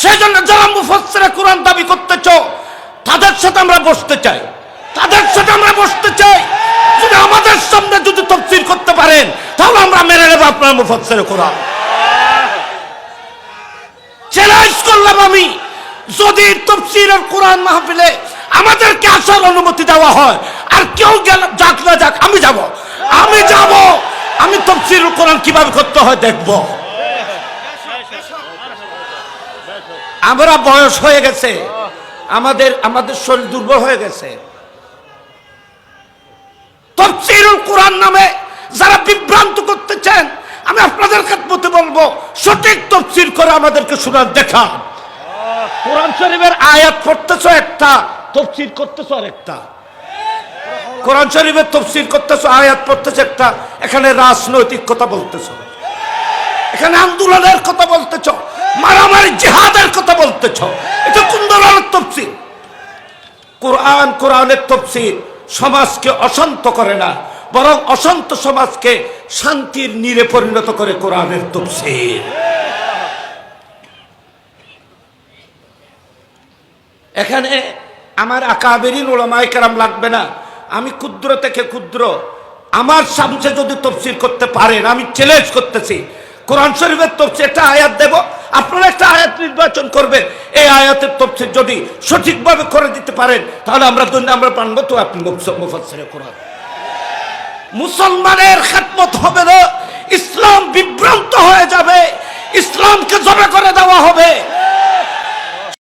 সেজন্য যারা মুফাসসিরে কোরআন দাবি করতেছ তাদের সাথে আমরা বসতে চাই, তাদের সাথে আমরা বসতে চাই। যদি আমাদের সামনে যদি তাফসীর করতে পারেন তাহলে আমরা মেনে নেব আপনার মুফাসসিরে কোরআন। চ্যালেঞ্জ করলাম আমি, যদি তাফসীরের কোরআন মাহফিলে আমাদেরকে আসার অনুমতি দেওয়া হয়, আর কেউ যাক না যাক, আমি যাব, আমি তাফসীরুল কোরআন কিভাবে করতে হয় দেখব। আমরা বয়স হয়ে গেছে, আমাদের শরীর দুর্বল হয়ে গেছে। তাফসীরুল কোরআন নামে যারা বিভ্রান্ত করতে চান, আমি আপনাদের খেদমতে বলবো সঠিক তাফসীর করে আমাদেরকে শোনার দেখা। কোরআন শরীফের আয়াত পড়তেছো একটা, তাফসীর করতেছো আরেকটা। কোরআন শরীফের তাফসীর করতেছো, আয়াত পড়তেছো একটা, এখানে রাজনৈতিক কথা বলতেছো, এখানে আন্দোলনের কথা বলতেছো, মারামারি জিহাদের কথা বলতেছো। এটা কোন ধরনের তাফসীর? কোরআনের তাফসীর সমাজকে অশান্ত করে না, বরং অশান্ত সমাজকে শান্তির নীড়ে পরিণত করে কোরআনের তাফসীর। এখানে আমার আকাবেরিন উলামায়ে কেরাম লাগবে না, আমি ক্ষুদ্র থেকে ক্ষুদ্র, আমার সামনে যদি তাফসীর করতে পারেন, আমি চ্যালেঞ্জ করতেছি, কোরআন শরীফের তাফসীর একটা আয়াত দেব, আপনারা একটা আয়াত নির্বাচন করবেন, এই আয়াতের তাফসীর যদি সঠিকভাবে করে দিতে পারেন তাহলে আমরা মানব, তো আপনি মুফাসসিরে কোরআন। মুসলমানের খেদমত হবে না, ইসলাম বিভ্রান্ত হয়ে যাবে, ইসলামকে জবে করে দেওয়া হবে।